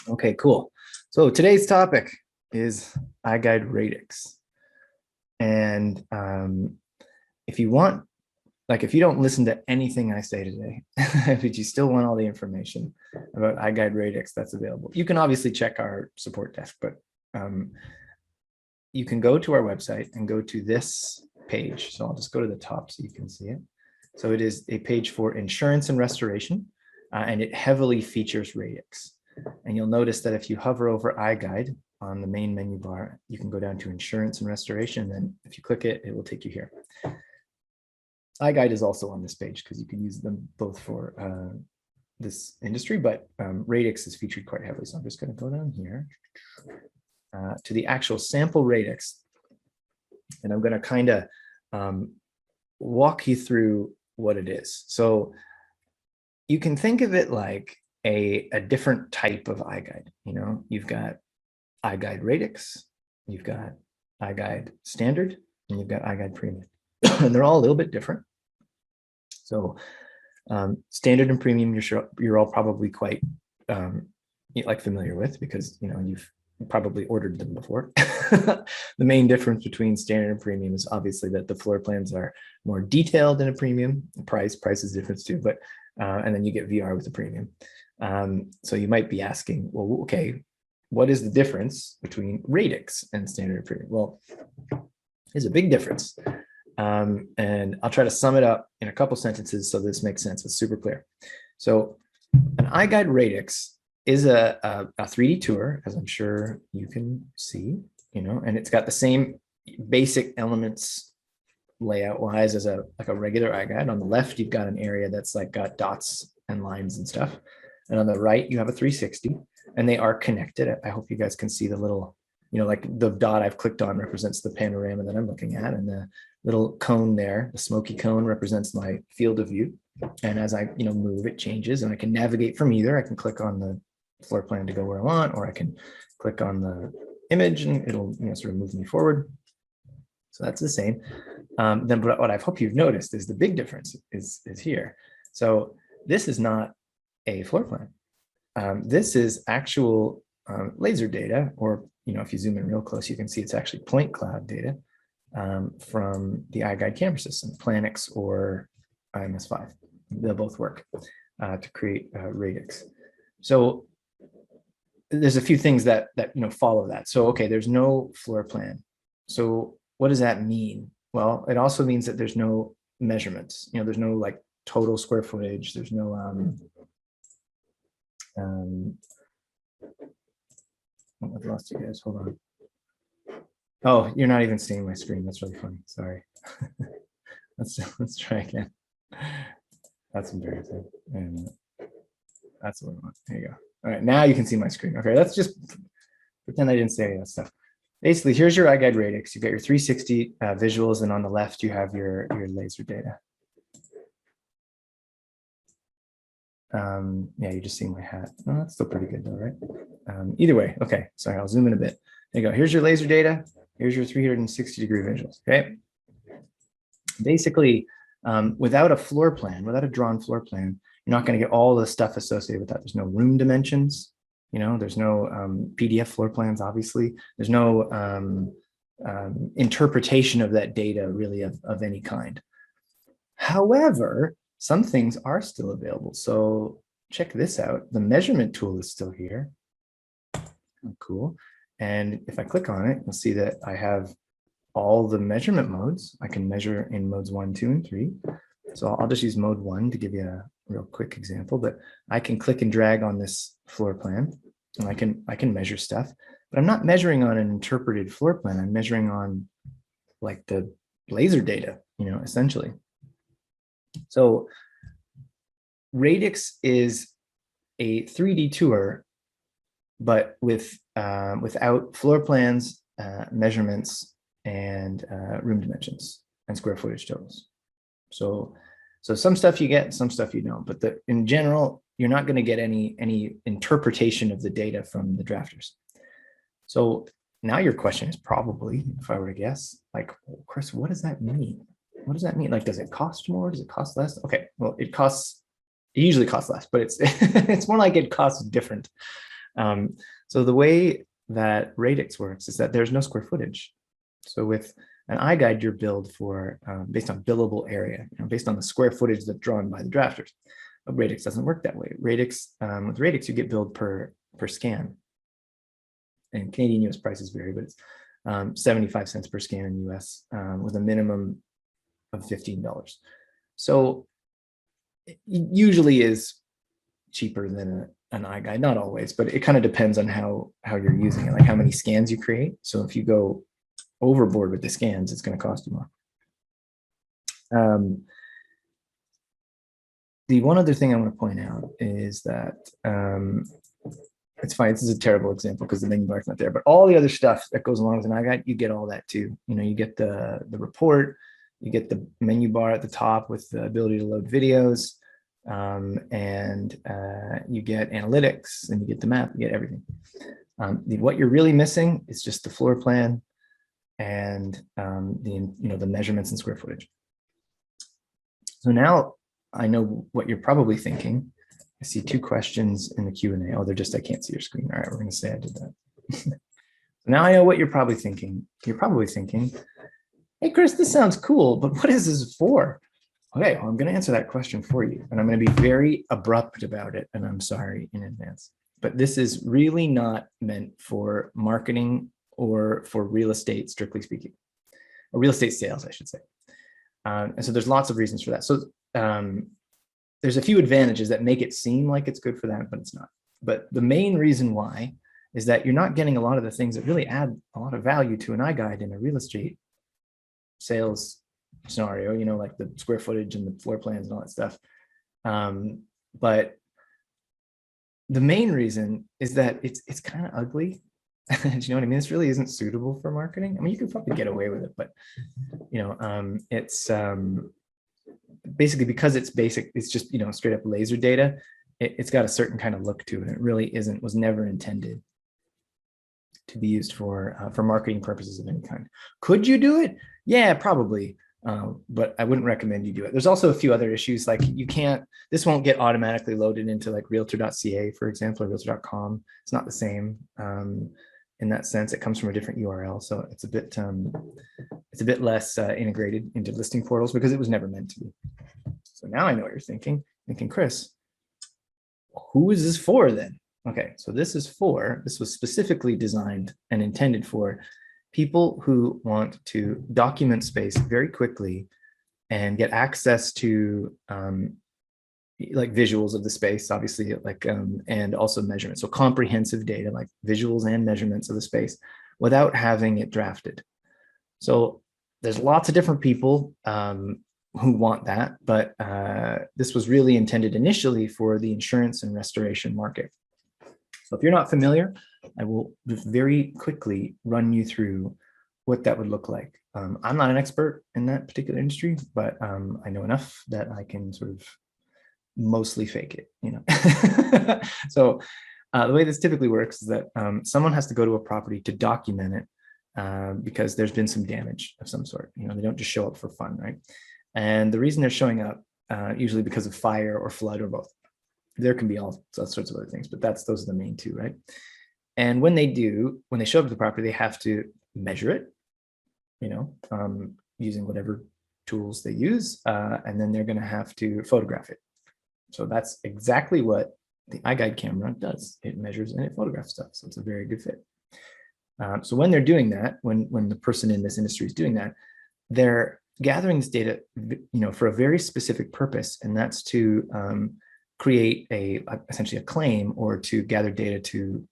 Okay, cool. So today's topic is iGUIDE Radix. And if you want, if you don't listen to anything I say today, but you still want all the information about iGUIDE Radix, that's available. You can obviously check our support desk, but you can go to our website and go to this page. So I'll just go to the top so you can see it. So it is a page for insurance and restoration, and it heavily features Radix. And you'll notice that if you hover over iGUIDE on the main menu bar, you can go down to insurance and restoration. And if you click it, it will take you here. iGUIDE is also on this page because you can use them both for this industry, but Radix is featured quite heavily. So I'm just going to go down here to the actual sample Radix. And I'm going to kind of walk you through what it is. So you can think of it like a different type of iGUIDE. You know, you've got iGUIDE Radix, you've got iGUIDE Standard, and you've got iGUIDE Premium. And they're all a little bit different. So Standard and Premium, you're all probably quite familiar with, because you've probably ordered them before. The main difference between Standard and Premium is obviously that the floor plans are more detailed than a Premium. Price is different too, but and then you get VR with the Premium. So you might be asking, well, okay, what is the difference between Radix and Standard and Premium? Well, there's a big difference. And I'll try to sum it up in a couple sentences so this makes sense. It's super clear. So an iGUIDE Radix is a 3D tour, as I'm sure you can see, and it's got the same basic elements layout wise as a regular iGUIDE. On the left, you've got an area that's got dots and lines and stuff. And on the right, you have a 360, and they are connected. I hope you guys can see the little, the dot I've clicked on represents the panorama that I'm looking at. And the little cone there, the smoky cone, represents my field of view. And as I, move, it changes, and I can navigate from either. I can click on the floor plan to go where I want, or I can click on the image and it'll, sort of move me forward. So that's the same. Then what I hope you've noticed is the big difference is here. So this is not a floor plan. This is actual laser data, or if you zoom in real close, you can see it's actually point cloud data from the iGUIDE camera system, Planix or IMS5. They'll both work to create Radix. So there's a few things that follow that. So okay, there's no floor plan. So what does that mean? Well, it also means that there's no measurements. There's no total square footage. There's no I've lost you guys. Hold on. Oh, you're not even seeing my screen. That's really funny. Sorry. Let's try again. That's embarrassing. And that's what I want. There you go. All right, now you can see my screen. Okay, let's just pretend I didn't say any of that stuff. Basically, here's your iGUIDE Radix. You've got your 360 visuals, and on the left, you have your laser data. Yeah, you're just seeing my hat. Oh, that's still pretty good though, right? Either way, okay, sorry, I'll zoom in a bit. There you go. Here's your laser data. Here's your 360-degree visuals, okay? Basically, without a floor plan, without a drawn floor plan, you're not going to get all the stuff associated with that. There's no room dimensions, there's no PDF floor plans, obviously. There's no interpretation of that data really of any kind. However, some things are still available. So check this out. The measurement tool is still here. Oh, cool. And if I click on it, you'll see that I have all the measurement modes. I can measure in modes 1, 2, and 3. So I'll just use mode 1 to give you a real quick example, but I can click and drag on this floor plan, and I can measure stuff, but I'm not measuring on an interpreted floor plan. I'm measuring on the laser data, essentially. So Radix is a 3D tour, but without floor plans, measurements, and room dimensions and square footage totals. So some stuff you get, some stuff you don't. But in general, you're not going to get any interpretation of the data from the drafters. So now your question is probably, if I were to guess, well, Chris, what does that mean? What does that mean? Does it cost more? Does it cost less? Okay, well, it usually costs less, but it's it's more like it costs different. So the way that Radix works is that there's no square footage. So with an iGUIDE, you're billed for based on billable area, based on the square footage that's drawn by the drafters. But Radix doesn't work that way. Radix, with Radix, you get billed per scan. And Canadian US prices vary, but it's 75 cents per scan in US with a minimum of $15. So it usually is cheaper than an iGUIDE, not always, but it kind of depends on how you're using it, like how many scans you create. So if you go overboard with the scans, it's going to cost you more. The one other thing I want to point out is that it's fine. This is a terrible example because the menu bar is not there, but all the other stuff that goes along with an iGUIDE, you get all that too. You get the report, you get the menu bar at the top with the ability to load videos, and you get analytics, and you get the map, you get everything. What you're really missing is just the floor plan and the measurements and square footage. So now I know what you're probably thinking. I see two questions in the Q&A. Oh, they're just, I can't see your screen. All right, we're going to say I did that. Now I know what you're probably thinking. You're probably thinking, hey, Chris, this sounds cool, but what is this for? Okay, well, I'm going to answer that question for you, and I'm going to be very abrupt about it, and I'm sorry in advance. But this is really not meant for marketing or for real estate, strictly speaking, or real estate sales, I should say. And so there's lots of reasons for that. So there's a few advantages that make it seem like it's good for that, but it's not. But the main reason why is that you're not getting a lot of the things that really add a lot of value to an iGUIDE in a real estate sales scenario, like the square footage and the floor plans and all that stuff. But the main reason is that it's kind of ugly. Do you know what I mean? This really isn't suitable for marketing. I mean, you could probably get away with it, but it's basically because it's basic. It's just straight up laser data. It's got a certain kind of look to it. It really was never intended to be used for marketing purposes of any kind. Could you do it? Yeah, probably. But I wouldn't recommend you do it. There's also a few other issues, like this won't get automatically loaded into like realtor.ca, for example, or realtor.com. It's not the same in that sense. It comes from a different URL. So it's a bit less integrated into listing portals because it was never meant to be. So now I know what you're thinking, Chris, who is this for then? Okay, so this was specifically designed and intended for people who want to document space very quickly and get access to like visuals of the space, obviously, like and also measurements. So comprehensive data, like visuals and measurements of the space, without having it drafted. So there's lots of different people who want that, but this was really intended initially for the insurance and restoration market. So if you're not familiar, I will just very quickly run you through what that would look like. I'm not an expert in that particular industry, but I know enough that I can sort of mostly fake it, So the way this typically works is that someone has to go to a property to document it because there's been some damage of some sort. They don't just show up for fun, right? And the reason they're showing up, usually because of fire or flood or both. There can be all sorts of other things, but those are the main two, right? And when they show up to the property, they have to measure it, using whatever tools they use, and then they're going to have to photograph it. So that's exactly what the iGUIDE camera does. It measures and it photographs stuff. So it's a very good fit. So when they're doing that, when the person in this industry is doing that, they're gathering this data, for a very specific purpose, and that's to create essentially a claim or to gather data to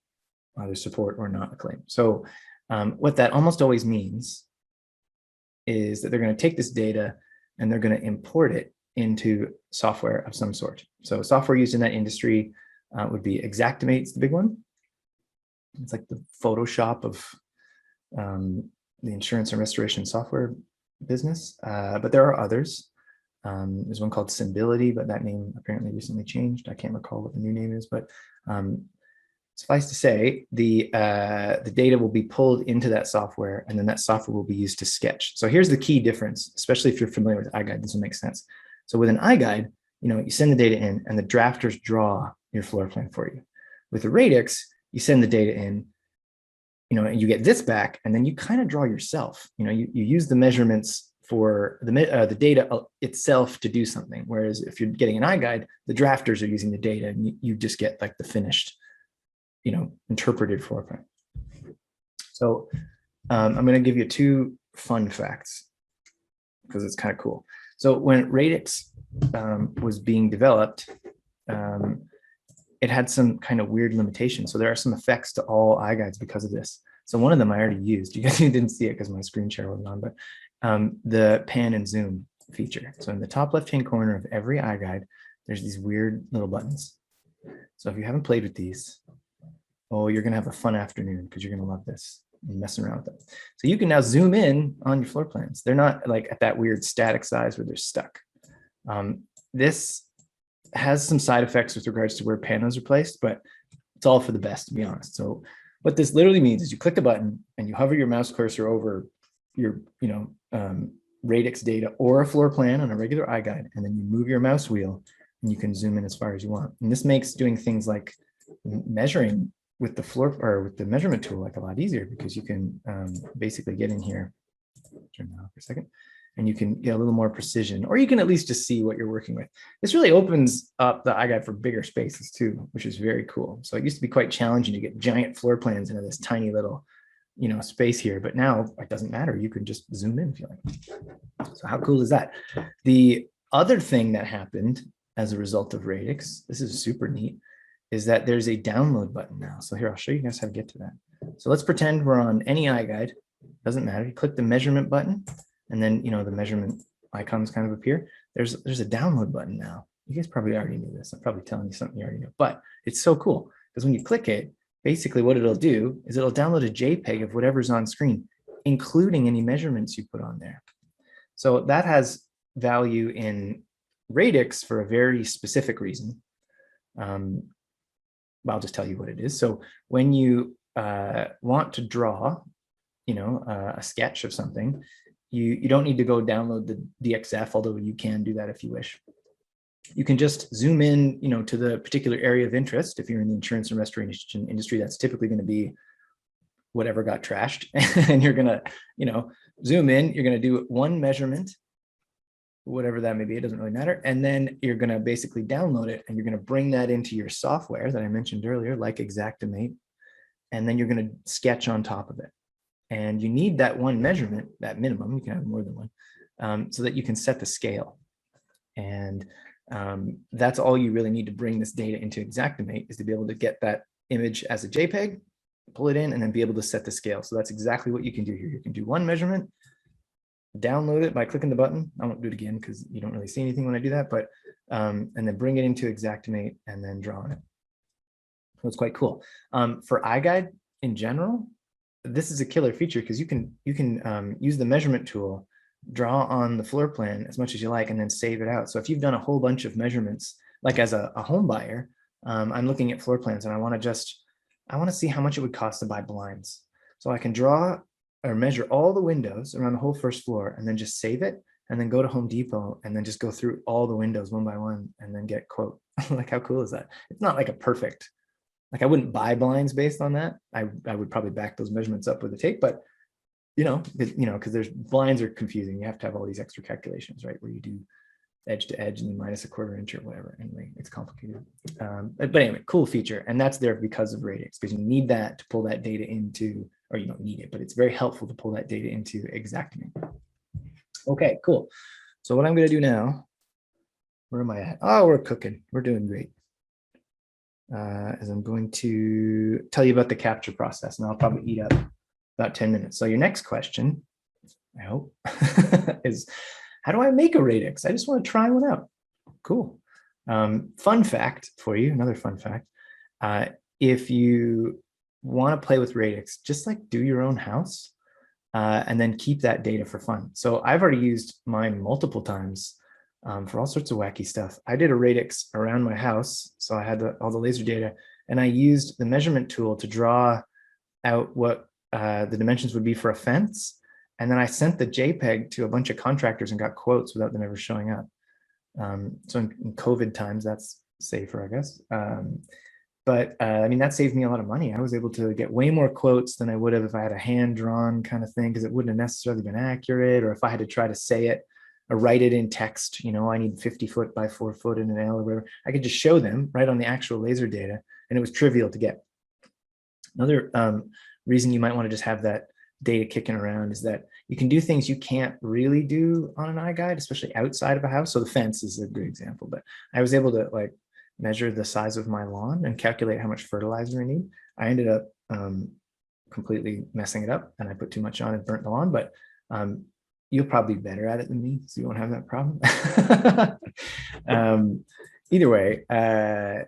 either support or not a claim. So what that almost always means is that they're going to take this data and they're going to import it into software of some sort. So software used in that industry would be Xactimate's the big one. It's like the Photoshop of the insurance and restoration software business, but there are others. There's one called Symbility, but that name apparently recently changed. I can't recall what the new name is, but suffice to say, the data will be pulled into that software, and then that software will be used to sketch. So here's the key difference, especially if you're familiar with iGUIDE, this will make sense. So with an iGUIDE, you send the data in, and the drafters draw your floor plan for you. With a Radix, you send the data in, and you get this back, and then you kind of draw yourself. You use the measurements for the data itself to do something. Whereas if you're getting an iGUIDE, the drafters are using the data, and you just get like the finished, interpreted floor plan. So I'm going to give you 2 fun facts because it's kind of cool. So when Radix was being developed, it had some kind of weird limitations. So there are some effects to all iGUIDEs because of this. So one of them I already used. You guys didn't see it because my screen share wasn't on, but the pan and zoom feature. So in the top left-hand corner of every iGUIDE, there's these weird little buttons. So if you haven't played with these, oh, you're going to have a fun afternoon because you're going to love this and messing around with them. So you can now zoom in on your floor plans. They're not like at that weird static size where they're stuck. This has some side effects with regards to where panos are placed, but it's all for the best, to be honest. So what this literally means is you click the button and you hover your mouse cursor over your, Radix data or a floor plan on a regular iGUIDE, and then you move your mouse wheel and you can zoom in as far as you want. And this makes doing things like measuring with the floor or with the measurement tool like a lot easier, because you can basically get in here, turn that off for a second, and you can get a little more precision, or you can at least just see what you're working with. This really opens up the iGUIDE for bigger spaces too, which is very cool. So it used to be quite challenging to get giant floor plans into this tiny little, space here, but now it doesn't matter. You can just zoom in if you like. So how cool is that? The other thing that happened as a result of Radix, this is super neat, is that there's a download button now. So here, I'll show you guys how to get to that. So let's pretend we're on any iGUIDE, doesn't matter. You click the measurement button, and then, the measurement icons kind of appear. There's a download button now. You guys probably already knew this. I'm probably telling you something you already know, but it's so cool because when you click it, basically what it'll do is it'll download a JPEG of whatever's on screen, including any measurements you put on there. So that has value in Radix for a very specific reason. I'll just tell you what it is. So when you want to draw, a sketch of something, you don't need to go download the DXF, although you can do that if you wish. You can just zoom in, to the particular area of interest. If you're in the insurance and restoration industry, that's typically going to be whatever got trashed. And you're going to, zoom in, you're going to do one measurement, whatever that may be, it doesn't really matter. And then you're going to basically download it, and you're going to bring that into your software that I mentioned earlier, like Xactimate. And then you're going to sketch on top of it. And you need that one measurement, that minimum, you can have more than one, so that you can set the scale. And that's all you really need to bring this data into Xactimate, is to be able to get that image as a JPEG, pull it in, and then be able to set the scale. So that's exactly what you can do here. You can do one measurement, download it by clicking the button. I won't do it again because you don't really see anything when I do that, but and then bring it into Xactimate and then draw on it. So it's quite cool. For iGUIDE in general, this is a killer feature because you can use the measurement tool, draw on the floor plan as much as you like, and then save it out. So if you've done a whole bunch of measurements, like as a home buyer, I'm looking at floor plans and I want to see how much it would cost to buy blinds. So I can draw or measure all the windows around the whole first floor and then just save it, and then go to Home Depot and then just go through all the windows one by one and then get quote. Like, how cool is that? It's not like a perfect, like I wouldn't buy blinds based on that. I would probably back those measurements up with a tape, but because there's blinds are confusing. You have to have all these extra calculations, right? Where you do edge to edge and then minus a quarter inch or whatever. Anyway, it's complicated. But anyway, cool feature. And that's there because of Radix, because you need that to pull that data into, or you don't need it, but it's very helpful to pull that data into Xactimate. Okay, cool. So what I'm going to do now, where am I at? Oh, we're cooking. We're doing great. As I'm going to tell you about the capture process, and I'll probably eat up about 10 minutes. So your next question, I hope, is how do I make a Radix? I just want to try one out. Cool. Fun fact for you, another fun fact. If you want to play with Radix, just like do your own house and then keep that data for fun. So I've already used mine multiple times for all sorts of wacky stuff. I did a Radix around my house. So I had all the laser data, and I used the measurement tool to draw out what the dimensions would be for a fence. And then I sent the JPEG to a bunch of contractors and got quotes without them ever showing up. So in COVID times, that's safer, I guess. But I mean, that saved me a lot of money. I was able to get way more quotes than I would have if I had a hand-drawn kind of thing, because it wouldn't have necessarily been accurate, or if I had to try to say it or write it in text, you know, I need 50 foot by 4 foot in an L or whatever. I could just show them right on the actual laser data, and it was trivial to get. Another reason you might want to just have that data kicking around is that you can do things you can't really do on an iGUIDE, especially outside of a house. So the fence is a good example, but I was able to like measure the size of my lawn and calculate how much fertilizer I need. I ended up completely messing it up, and I put too much on and burnt the lawn, but you'll probably be better at it than me, so you won't have that problem. Either way,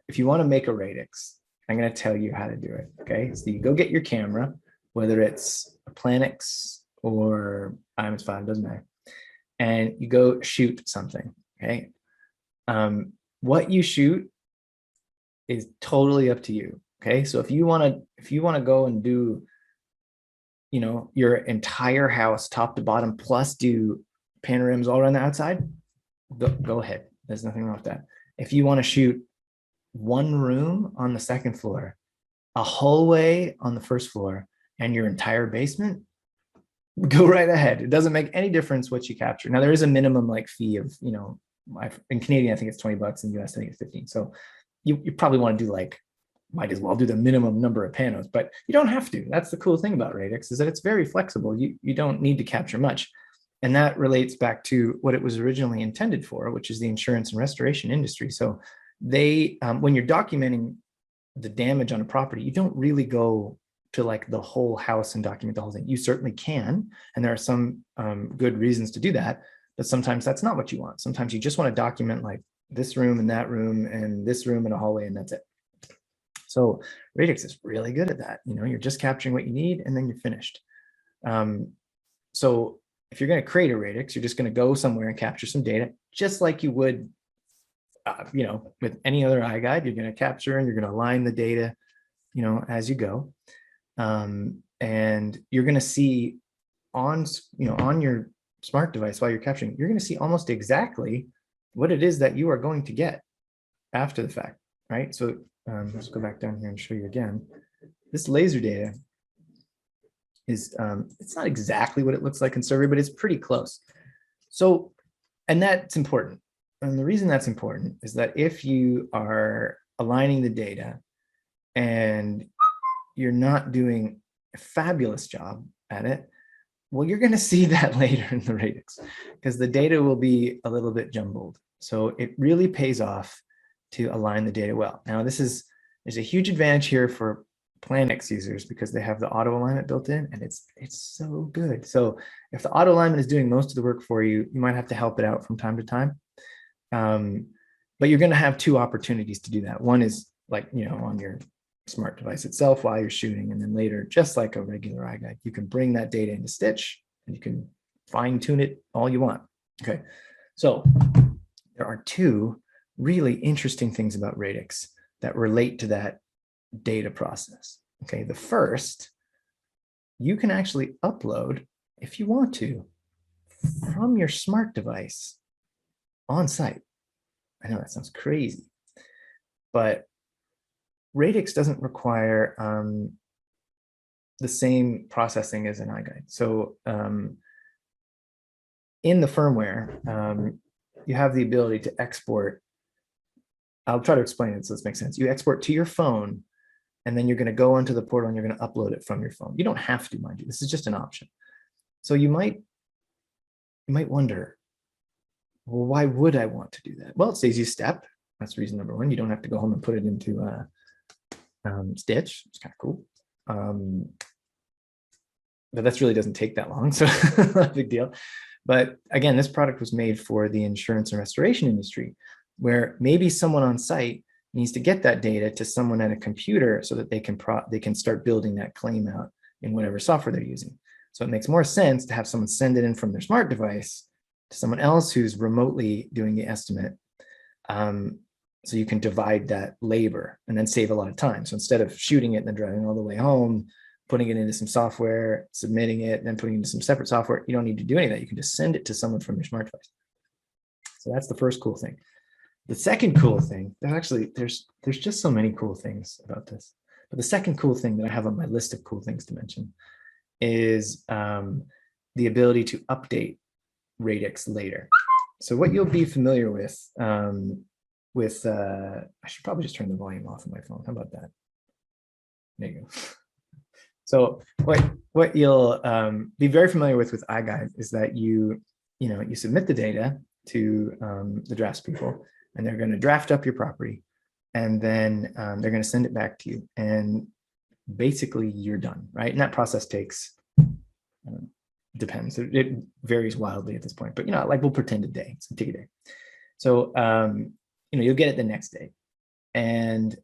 if you want to make a Radix, I'm going to tell you how to do it. Okay, so you go get your camera, whether it's a Planix or IMX5, doesn't matter, and you go shoot something. Okay, what you shoot is totally up to you. Okay, so if you want to go and do, you know, your entire house top to bottom plus do panoramas all around the outside, go ahead. There's nothing wrong with that. If you want to shoot one room on the second floor, a hallway on the first floor, and your entire basement, go right ahead. It doesn't make any difference what you capture. Now there is a minimum like fee of, you know, in Canadian, I think it's $20. In the US, I think it's 15. So you probably want to do like, might as well do the minimum number of panos, but you don't have to. That's the cool thing about Radix, is that it's very flexible. You don't need to capture much. And that relates back to what it was originally intended for, which is the insurance and restoration industry. So they, when you're documenting the damage on a property, you don't really go to like the whole house and document the whole thing. You certainly can, and there are some good reasons to do that, but sometimes that's not what you want. Sometimes you just want to document like this room and that room and this room and a hallway, and that's it. So Radix is really good at that. You know, you're just capturing what you need and then you're finished. So if you're going to create a Radix, you're just going to go somewhere and capture some data, just like you would, you know, with any other iGUIDE. You're going to capture and you're going to align the data, you know, as you go. And you're going to see on, you know, on your smart device while you're capturing, you're going to see almost exactly what it is that you are going to get after the fact, right? So let's go back down here and show you again. This laser data is, it's not exactly what it looks like in survey, but it's pretty close. So, and that's important. And the reason that's important is that if you are aligning the data and you're not doing a fabulous job at it, well, you're going to see that later in the Radix, because the data will be a little bit jumbled. So it really pays off to align the data well. Now, there's a huge advantage here for Planix users because they have the auto alignment built in, and it's so good. So if the auto alignment is doing most of the work for you, you might have to help it out from time to time. But you're going to have two opportunities to do that. One is like, you know, on your smart device itself while you're shooting, and then later, just like a regular iGUIDE, you can bring that data into Stitch and you can fine tune it all you want. Okay, so there are two really interesting things about Radix that relate to that data process. Okay, the first, you can actually upload, if you want to, from your smart device on site. I know that sounds crazy, but Radix doesn't require the same processing as an iGUIDE. So in the firmware, you have the ability to export. I'll try to explain it so this makes sense. You export to your phone, and then you're going to go onto the portal and you're going to upload it from your phone. You don't have to, mind you. This is just an option. So you might wonder, well, why would I want to do that? Well, it saves you a step. That's reason number one. You don't have to go home and put it into Stitch. It's kind of cool. But that really doesn't take that long, so not a big deal. But again, this product was made for the insurance and restoration industry, where maybe someone on site needs to get that data to someone at a computer so that they can start building that claim out in whatever software they're using. So it makes more sense to have someone send it in from their smart device to someone else who's remotely doing the estimate. So you can divide that labor and then save a lot of time. So instead of shooting it and then driving all the way home, putting it into some software, submitting it, and then putting it into some separate software, you don't need to do any of that. You can just send it to someone from your smart device. So that's the first cool thing. The second cool thing, there's just so many cool things about this. But the second cool thing that I have on my list of cool things to mention is the ability to update Radix later. So what you'll be familiar with, I should probably just turn the volume off on my phone. How about that? There you go. So what you'll be very familiar with iGUIDE is that you submit the data to the draftspeople, and they're going to draft up your property, and then they're going to send it back to you, and basically you're done, right? And that process takes, depends. It varies wildly at this point, but like we'll pretend a day. So take a day. So you'll get it the next day, and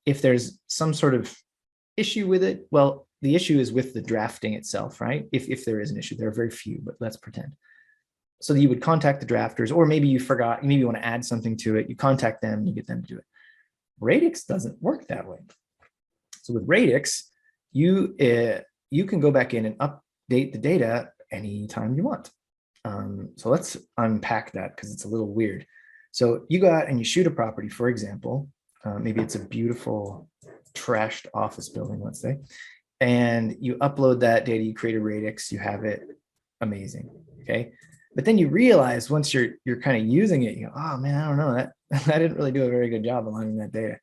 if there's some sort of issue with it, well, the issue is with the drafting itself, right? If there is an issue, there are very few, but let's pretend. So you would contact the drafters, or maybe you forgot, maybe you want to add something to it, you contact them, you get them to do it. Radix doesn't work that way. So with Radix, you can go back in and update the data anytime you want. So let's unpack that because it's a little weird. So you go out and you shoot a property, for example, maybe it's a beautiful trashed office building, let's say, and you upload that data, you create a Radix, you have it, amazing, okay? But then you realize once you're kind of using it, you go, oh man, I don't know, that I didn't really do a very good job aligning that data.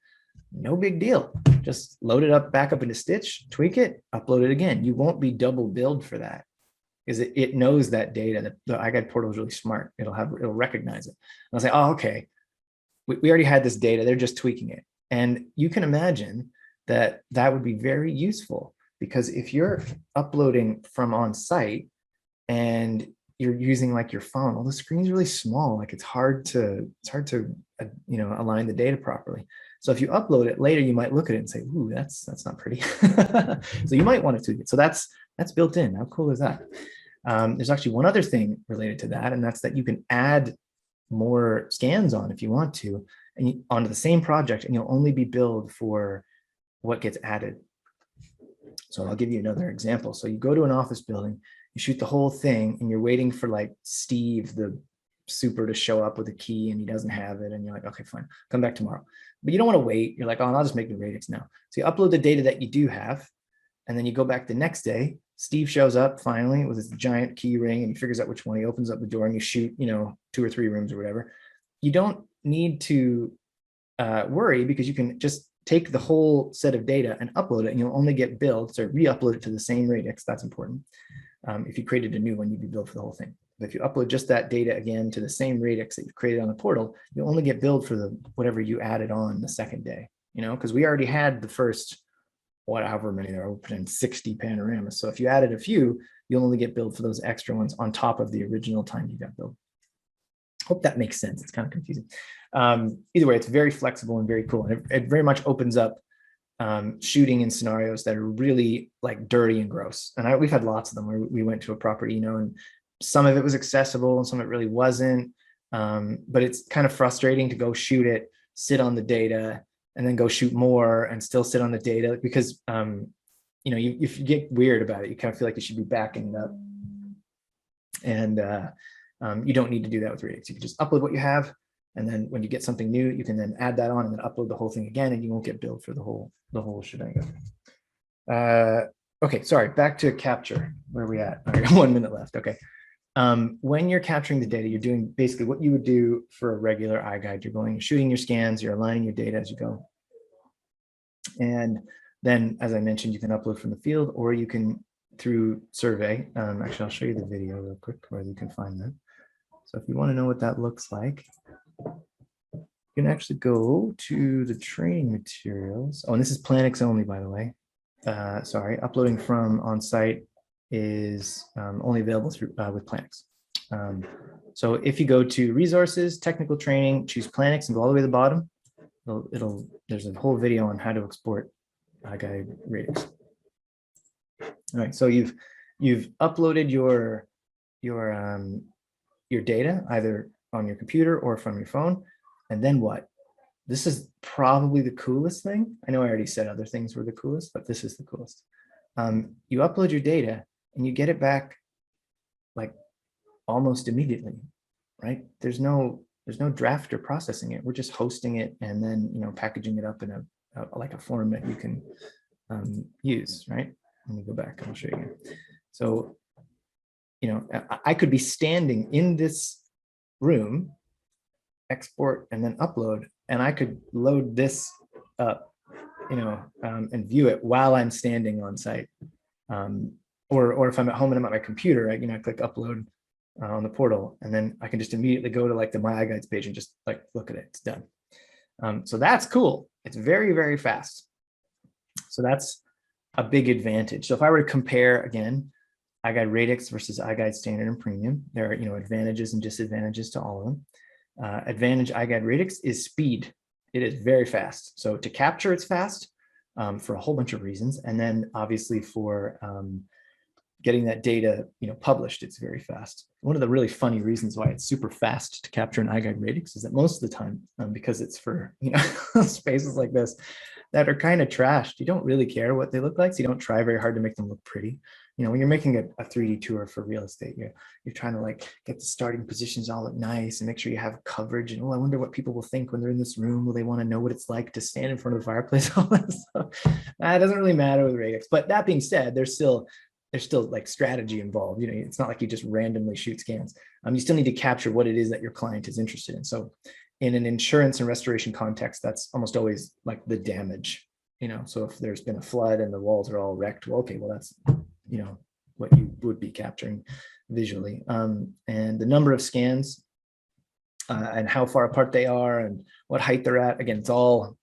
No big deal. Just load it up, back up into Stitch, tweak it, upload it again. You won't be double billed for that because it knows that data. The iGUIDE portal is really smart. It'll recognize it. And I'll say, oh, okay, we already had this data. They're just tweaking it. And you can imagine that would be very useful, because if you're uploading from on site and you're using like your phone, well, the screen's really small. Like it's hard to align the data properly. So if you upload it later, you might look at it and say, ooh, that's not pretty. So you might want to tweak it. So that's built in. How cool is that? There's actually one other thing related to that, and that's that you can add more scans on if you want to, and onto the same project, and you'll only be billed for what gets added. So I'll give you another example. So you go to an office building, you shoot the whole thing, and you're waiting for like Steve, the super, to show up with a key, and he doesn't have it, and you're like, okay, fine, come back tomorrow. But you don't want to wait. You're like, oh, I'll just make the Radix now. So you upload the data that you do have, and then you go back the next day. Steve shows up finally with his giant key ring, and he figures out which one. He opens up the door, and you shoot 2 or 3 rooms or whatever. You don't need to worry, because you can just take the whole set of data and upload it, and you'll only get billed. So re-upload it to the same Radix. That's important. If you created a new one, you'd be billed for the whole thing. But if you upload just that data again to the same Radix that you've created on the portal, you'll only get billed for whatever you added on the second day, because we already had the first, however many there are, 60 panoramas. So if you added a few, you'll only get billed for those extra ones on top of the original time you got billed. Hope that makes sense. It's kind of confusing. Either way, it's very flexible and very cool. And it very much opens up shooting in scenarios that are really like dirty and gross. And we've had lots of them where we went to a property, and some of it was accessible and some of it really wasn't. But it's kind of frustrating to go shoot it, sit on the data, and then go shoot more and still sit on the data, because if you get weird about it, you kind of feel like you should be backing it up. And you don't need to do that with Radix. You can just upload what you have, and then when you get something new, you can then add that on and then upload the whole thing again, and you won't get billed for the whole shebang. Okay, sorry, back to capture. Where are we at? All right, 1 minute left. Okay. When you're capturing the data, you're doing basically what you would do for a regular iGUIDE. You're shooting your scans, you're aligning your data as you go. And then, as I mentioned, you can upload from the field, or you can through survey. Actually, I'll show you the video real quick where you can find that. So if you want to know what that looks like, you can actually go to the training materials. Oh, and this is Planix only, by the way. Sorry, uploading from on-site is only available through with Planix. So if you go to resources, technical training, choose Planix and go all the way to the bottom, there's a whole video on how to export iGUIDE Radix. All right, so you've uploaded your data either on your computer or from your phone, and then what? This is probably the coolest thing. I know I already said other things were the coolest, but this is the coolest. You upload your data and you get it back like almost immediately, right? There's no there's no drafter processing it. We're just hosting it and then, packaging it up in like a form that you can use, right? Let me go back and I'll show you again. So, I could be standing in this room, export and then upload, and I could load this up, and view it while I'm standing on site. Or if I'm at home and I'm at my computer, I click upload on the portal, and then I can just immediately go to like the My iGuides page and just like look at it. It's done. So that's cool. It's very, very fast. So that's a big advantage. So if I were to compare again, iGUIDE Radix versus iGUIDE Standard and Premium, there are advantages and disadvantages to all of them. Advantage iGUIDE Radix is speed. It is very fast. So to capture, it's fast for a whole bunch of reasons, and then obviously for getting that data published, it's very fast. One of the really funny reasons why it's super fast to capture an iGUIDE Radix is that most of the time, because it's for spaces like this that are kind of trashed, you don't really care what they look like, so you don't try very hard to make them look pretty. When you're making a 3D tour for real estate, you're trying to like get the starting positions all look nice and make sure you have coverage. And I wonder what people will think when they're in this room. Will they want to know what it's like to stand in front of the fireplace? All that stuff. That doesn't really matter with Radix. But that being said, there's still like strategy involved. It's not like you just randomly shoot scans. You still need to capture what it is that your client is interested in. So in an insurance and restoration context, that's almost always like the damage. So if there's been a flood and the walls are all wrecked, well, okay, well, that's what you would be capturing visually, and the number of scans and how far apart they are and what height they're at. Again, it's all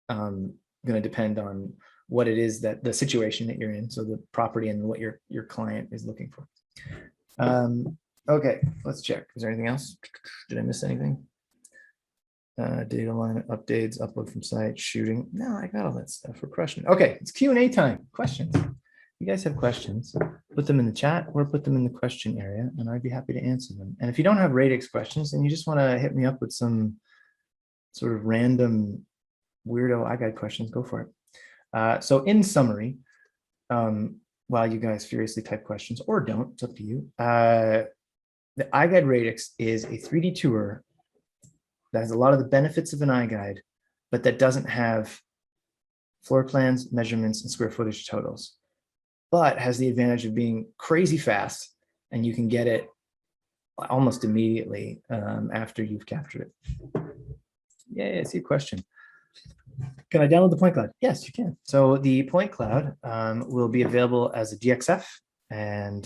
going to depend on what it is that the situation that you're in, so the property and what your client is looking for. Okay, let's check. Is there anything else? Did I miss anything? Data line updates, upload from site, shooting. No, I got all that stuff. We're crushing it. Okay, it's Q&A time. Questions. You guys have questions, put them in the chat or put them in the question area, and I'd be happy to answer them. And if you don't have Radix questions and you just want to hit me up with some sort of random weirdo iGUIDE questions, go for it. So in summary, while you guys furiously type questions or don't, it's up to you. The iGUIDE Radix is a 3D tour that has a lot of the benefits of an iGUIDE, but that doesn't have floor plans, measurements, and square footage totals, but has the advantage of being crazy fast, and you can get it almost immediately after you've captured it. Yeah, I see a question. Can I download the point cloud? Yes, you can. So the point cloud will be available as a DXF, and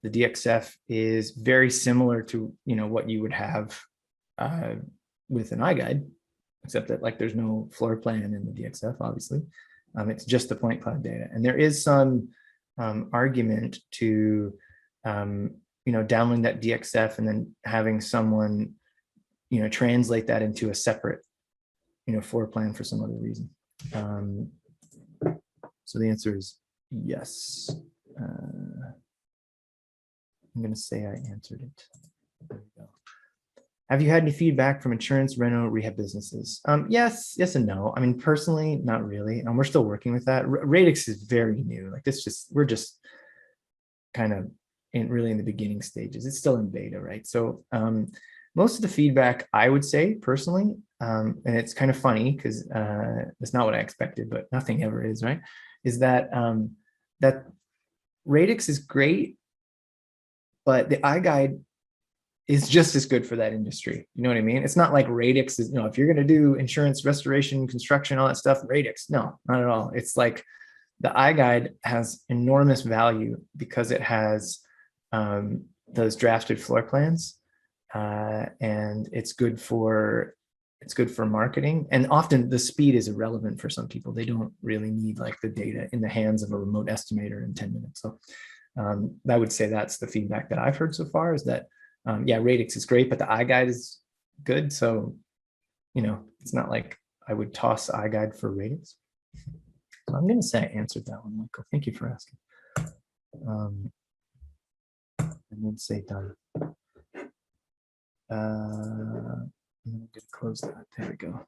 the DXF is very similar to what you would have with an iGUIDE, except that like there's no floor plan in the DXF, obviously. It's just the point cloud data, and there is some argument to downloading that DXF and then having someone translate that into a separate floor plan for some other reason. So the answer is yes. I'm going to say I answered it. There we go. Have you had any feedback from insurance, reno, rehab businesses? Yes and no. I mean, personally, not really. We're still working with that. Radix is very new. Like we're just kind of really in the beginning stages. It's still in beta, right? So most of the feedback, I would say personally, and it's kind of funny because it's not what I expected, but nothing ever is, right? Is that that Radix is great, but the iGUIDE is just as good for that industry. You know what I mean? It's not like Radix is, if you're going to do insurance, restoration, construction, all that stuff, Radix, no, not at all. It's like the iGUIDE has enormous value because it has those drafted floor plans, and it's good for marketing. And often the speed is irrelevant for some people. They don't really need like the data in the hands of a remote estimator in 10 minutes. So I would say that's the feedback that I've heard so far, is that yeah, Radix is great, but the iGUIDE is good. So, it's not like I would toss iGUIDE for Radix. So I'm going to say I answered that one, Michael. Thank you for asking. And then say done. I'm going to close that. There we go.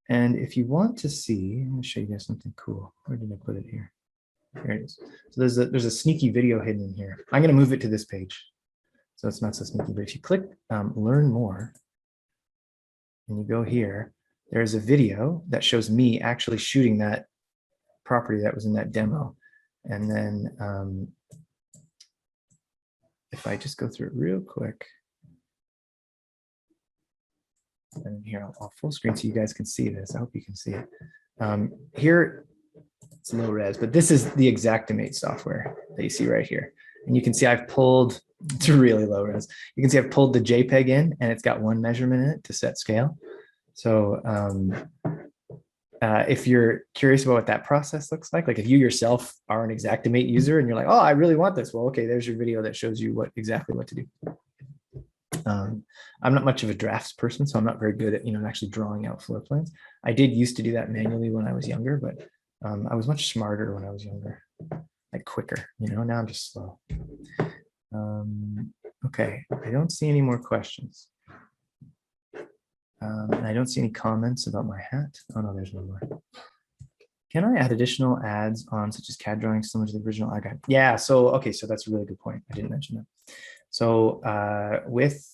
And if you want to see, I'm going to show you guys something cool. Where did I put it here? Here it is. So there's a sneaky video hidden in here. I'm going to move it to this page. so it's not so sneaky. But if you click learn more and you go here, there's a video that shows me actually shooting that property that was in that demo. And then if I just go through it real quick, and here I'll full screen so you guys can see this. I hope you can see it. Here, it's low res, but this is the Xactimate software that you see right here. And you can see I've pulled, it's really low res. You can see I've pulled the JPEG in and it's got one measurement in it to set scale. So if you're curious about what that process looks like if you yourself are an Xactimate user and you're like, oh, I really want this. Well, okay, there's your video that shows you exactly what to do. I'm not much of a drafts person, so I'm not very good at, actually drawing out floor plans. I did used to do that manually when I was younger, but I was much smarter when I was younger, like quicker, now I'm just slow. Okay, I don't see any more questions. And I don't see any comments about my hat. Oh no, there's one more. Can I add additional ads on such as CAD drawings similar to the original iGUIDE? Yeah, so that's a really good point. I didn't mention that. So with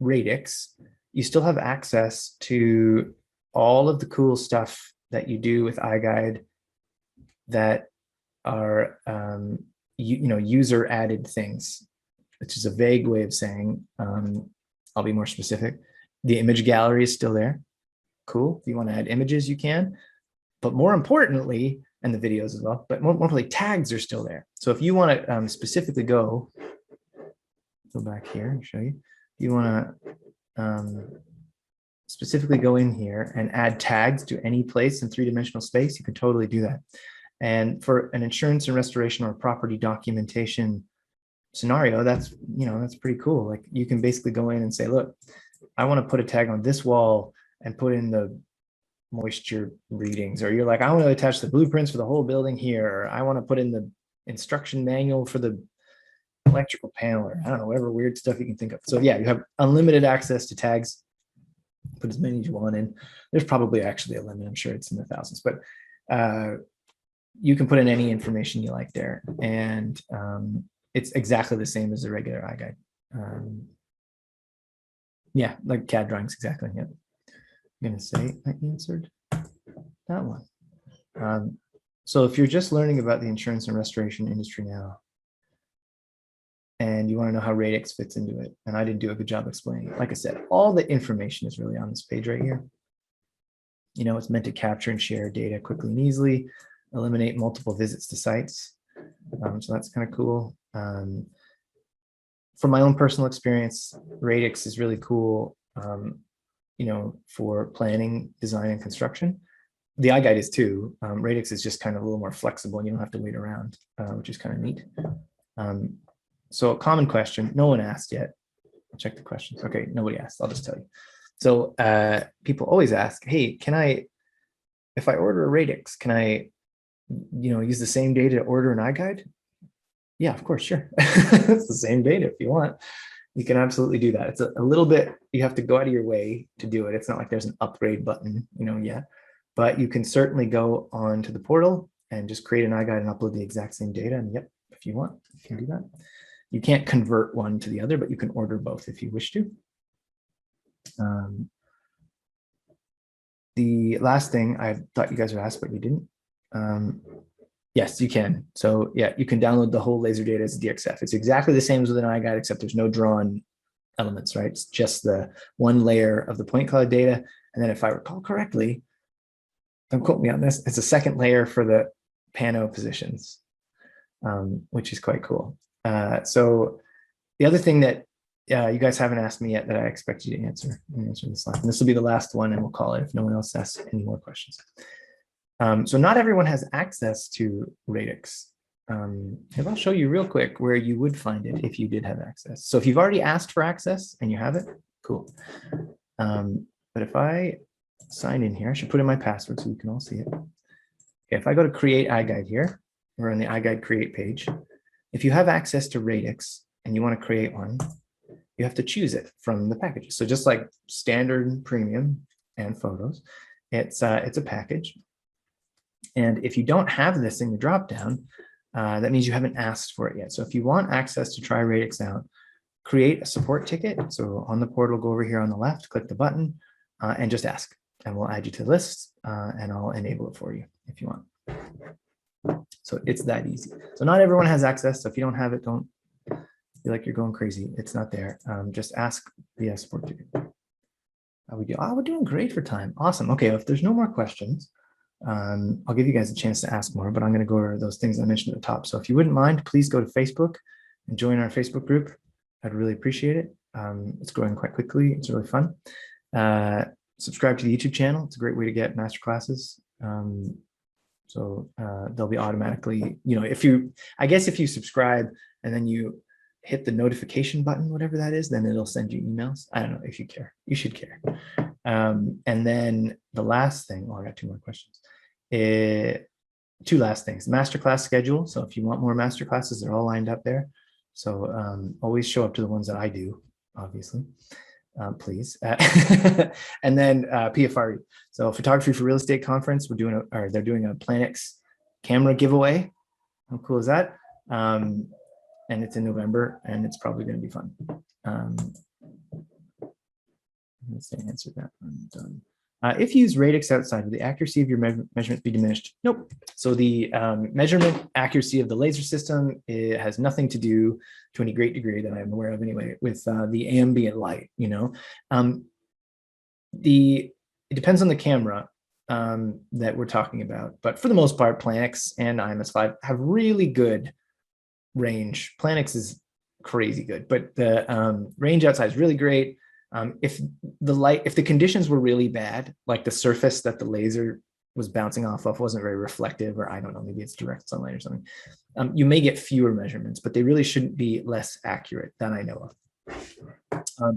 Radix, you still have access to all of the cool stuff that you do with iGUIDE that are user added things, which is a vague way of saying, I'll be more specific. The image gallery is still there. Cool. If you want to add images, you can. But more importantly, and the videos as well, but more importantly, tags are still there. So if you want to specifically go back here and show you, you want to specifically go in here and add tags to any place in three-dimensional space, you can totally do that. And for an insurance and restoration or property documentation scenario, that's pretty cool. Like you can basically go in and say, look, I want to put a tag on this wall and put in the moisture readings, or you're like, I want to attach the blueprints for the whole building here, or I want to put in the instruction manual for the electrical panel, or I don't know, whatever weird stuff you can think of. So yeah, you have unlimited access to tags. Put as many as you want in. There's probably actually a limit. I'm sure it's in the thousands, but you can put in any information you like there. And it's exactly the same as the regular iGUIDE. Yeah, like CAD drawings, exactly. Yep. I'm going to say I answered that one. So if you're just learning about the insurance and restoration industry now, and you want to know how Radix fits into it, and I didn't do a good job explaining it. Like I said, all the information is really on this page right here. It's meant to capture and share data quickly and easily, eliminate multiple visits to sites. So that's kind of cool. From my own personal experience, Radix is really cool, for planning, design, and construction. The iGUIDE is too. Radix is just kind of a little more flexible and you don't have to wait around, which is kind of neat. So a common question, no one asked yet. I'll check the questions. Okay, nobody asked, I'll just tell you. So people always ask, hey, if I order a Radix, can I, use the same data to order an iGUIDE? Yeah, of course, sure. It's the same data if you want. You can absolutely do that. It's a little bit, you have to go out of your way to do it. It's not like there's an upgrade button, yet. But you can certainly go on to the portal and just create an iGUIDE and upload the exact same data. And yep, if you want, you can do that. You can't convert one to the other, but you can order both if you wish to. The last thing I thought you guys would ask, but you didn't. Yes, you can. So yeah, you can download the whole laser data as a DXF. It's exactly the same as with an iGUIDE, except there's no drawn elements, right? It's just the one layer of the point cloud data. And then if I recall correctly, don't quote me on this, it's a second layer for the pano positions, which is quite cool. So the other thing that you guys haven't asked me yet that I expect you to answer, I'm answering this last, and this will be the last one and we'll call it if no one else asks any more questions. So not everyone has access to Radix. And I'll show you real quick where you would find it if you did have access. So if you've already asked for access and you have it, cool. But if I sign in here, I should put in my password so you can all see it. Okay, if I go to create iGUIDE here, we're on the iGUIDE create page. If you have access to Radix and you want to create one, you have to choose it from the packages. So just like standard, premium, and photos, it's a package. And if you don't have this in your dropdown, that means you haven't asked for it yet. So if you want access to try Radix out, create a support ticket. So on the portal, go over here on the left, click the button, and just ask. And we'll add you to the list, and I'll enable it for you if you want. So it's that easy. So not everyone has access. So if you don't have it, don't feel like you're going crazy. It's not there. Just ask via support ticket. We're doing great for time. Awesome. Okay, if there's no more questions, I'll give you guys a chance to ask more, but I'm going to go over those things I mentioned at the top. So if you wouldn't mind, please go to Facebook and join our Facebook group. I'd really appreciate it. It's growing quite quickly. It's really fun. Subscribe to the YouTube channel. It's a great way to get masterclasses. So they'll be automatically, if you subscribe and then you hit the notification button, whatever that is, then it'll send you emails. I don't know if you care. You should care. And then the last thing, I got two more questions. Two last things. Masterclass schedule. So if you want more masterclasses, they're all lined up there. So always show up to the ones that I do, obviously, please. And then PFRE. So Photography for Real Estate Conference. They're doing a Planix camera giveaway. How cool is that? And it's in November, and it's probably going to be fun. Let's say answer that one. Done. If you use Radix outside, will the accuracy of your measurements be diminished? Nope. So the measurement accuracy of the laser system, it has nothing to do, to any great degree that I'm aware of anyway, with the ambient light. It depends on the camera that we're talking about, but for the most part, Planix and IMS5 have really good range. Planix is crazy good, but the range outside is really great. If the conditions were really bad, like the surface that the laser was bouncing off of wasn't very reflective, or I don't know, maybe it's direct sunlight or something, you may get fewer measurements, but they really shouldn't be less accurate than I know of.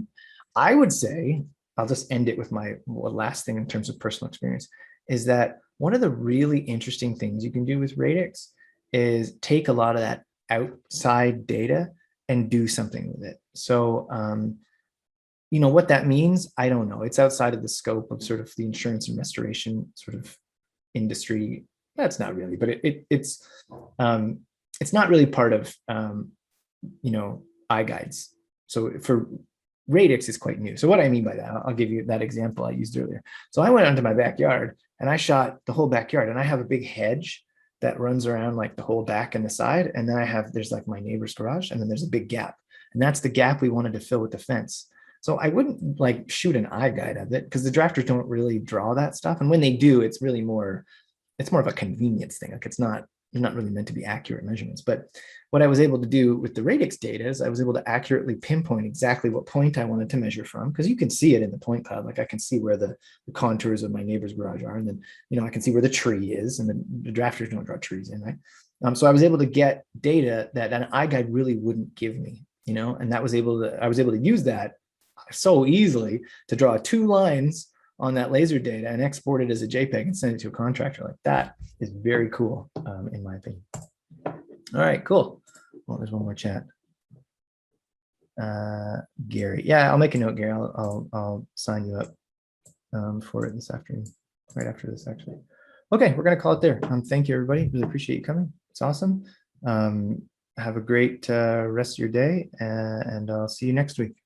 I would say, I'll just end it with my last thing in terms of personal experience, is that one of the really interesting things you can do with Radix is take a lot of that outside data and do something with it. So, what that means, I don't know. It's outside of the scope of sort of the insurance and restoration sort of industry. That's not really, but it's not really part of, iGUIDEs. So for Radix is quite new. So what I mean by that, I'll give you that example I used earlier. So I went onto my backyard and I shot the whole backyard, and I have a big hedge that runs around like the whole back and the side. And then there's like my neighbor's garage, and then there's a big gap. And that's the gap we wanted to fill with the fence. So I wouldn't like shoot an iGUIDE of it, because the drafters don't really draw that stuff. And when they do, it's more of a convenience thing. Like they're not really meant to be accurate measurements. But what I was able to do with the Radix data is I was able to accurately pinpoint exactly what point I wanted to measure from, because you can see it in the point cloud. Like I can see where the contours of my neighbor's garage are, and then I can see where the tree is, and the drafters don't draw trees in, right? So I was able to get data that an iGUIDE really wouldn't give me, and I was able to use that so easily to draw 2 lines on that laser data and export it as a JPEG and send it to a contractor. Like that is very cool, in my opinion. All right, cool. Well, there's one more chat. Gary, yeah, I'll make a note, Gary. I'll sign you up for it this afternoon, right after this, actually. Okay, we're gonna call it there. Thank you, everybody. Really appreciate you coming. It's awesome. Have a great rest of your day, and I'll see you next week.